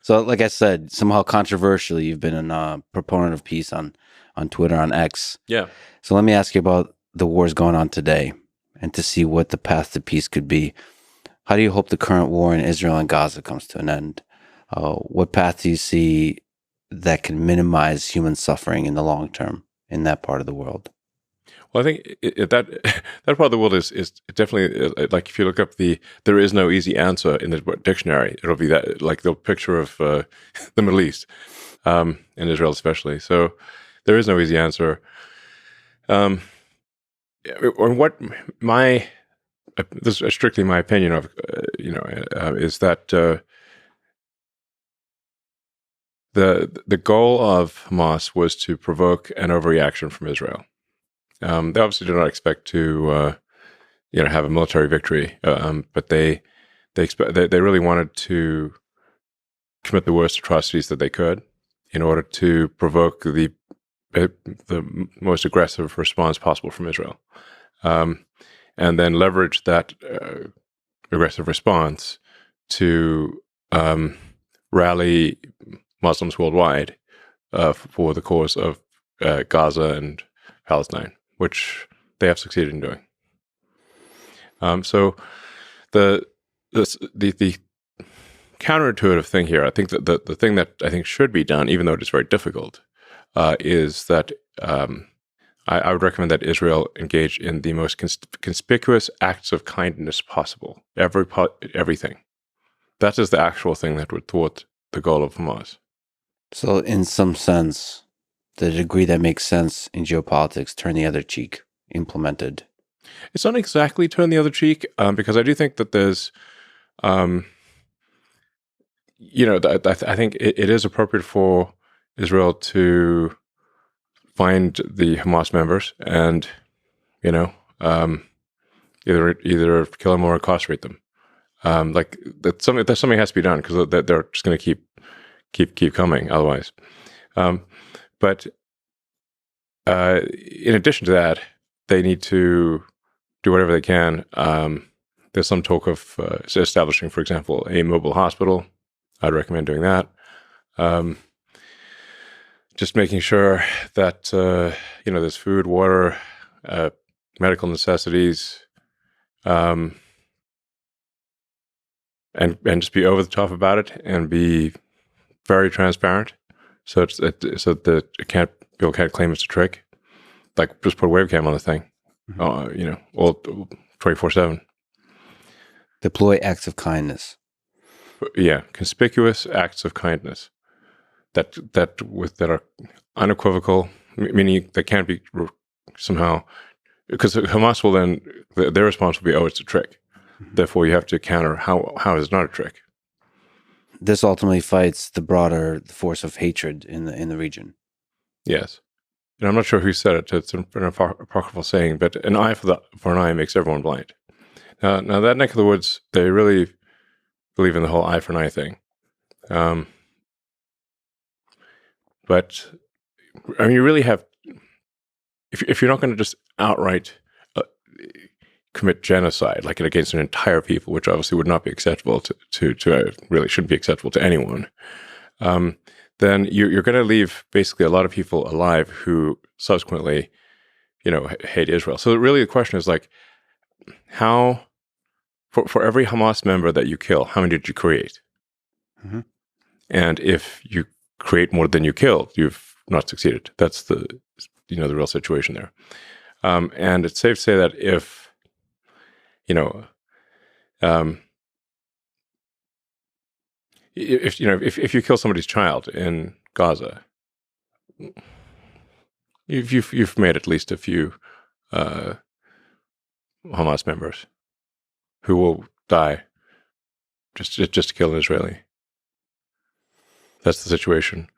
So, like I said, somehow controversially, you've been a proponent of peace on Twitter, on X. Yeah. So let me ask you about the wars going on today and to see what the path to peace could be. How do you hope the current war in Israel and Gaza comes to an end? What path do you see that can minimize human suffering in the long term in that part of the world? Well, I think that part of the world is definitely like, if you look up there is no easy answer in the dictionary. It'll be that, like, the picture of the Middle East, and Israel especially. So there is no easy answer. Or what this is strictly my opinion of, is that the goal of Hamas was to provoke an overreaction from Israel. They obviously did not expect to, have a military victory, but they really wanted to commit the worst atrocities that they could in order to provoke the most aggressive response possible from Israel, and then leverage that aggressive response to rally Muslims worldwide for the cause of Gaza and Palestine, which they have succeeded in doing. So the counterintuitive thing here, I think that the thing that I think should be done, even though it is very difficult, is that I would recommend that Israel engage in the most conspicuous acts of kindness possible. Everything. That is the actual thing that would thwart the goal of Hamas. So, in some sense, the degree that makes sense in geopolitics, turn the other cheek, implemented. It's not exactly turn the other cheek, because I do think that there's, I think it is appropriate for Israel to find the Hamas members and, either kill them or incarcerate them. That's something that has to be done, because they're just going to keep coming otherwise. But in addition to that, they need to do whatever they can. There's some talk of establishing, for example, a mobile hospital. I'd recommend doing that. Just making sure that there's food, water, medical necessities, and just be over the top about it and be very transparent, so that people can't claim it's a trick. Like, just put a webcam on the thing, all 24/7. Deploy acts of kindness. Yeah, conspicuous acts of kindness that are unequivocal, meaning they can't be somehow, because Hamas will then, their response will be, "Oh, it's a trick." Mm-hmm. Therefore, you have to counter how is it not a trick. This ultimately fights the broader force of hatred in the region. Yes. And I'm not sure who said it. It's an apocryphal saying, but an eye for an eye makes everyone blind. Now that neck of the woods, they really believe in the whole eye for an eye thing. But I mean, you really have, if you're not going to just outright commit genocide, like against an entire people, which obviously would not be acceptable to really shouldn't be acceptable to anyone, then you're going to leave basically a lot of people alive who subsequently, hate Israel. So really the question is, like, how, for every Hamas member that you kill, how many did you create? Mm-hmm. And if you create more than you killed, you've not succeeded. That's the real situation there. And it's safe to say that if you kill somebody's child in Gaza, you've made at least a few Hamas members who will die just to kill an Israeli. That's the situation.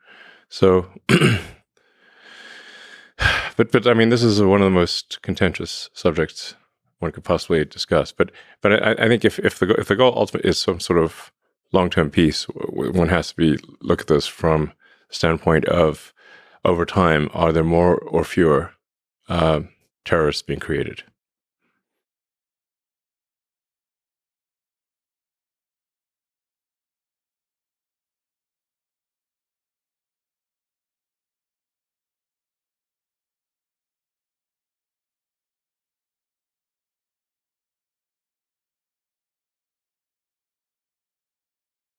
So, but I mean, this is one of the most contentious subjects one could possibly discuss. But I think if the goal ultimately is some sort of long-term peace, one has to look at this from the standpoint of, over time, are there more or fewer terrorists being created?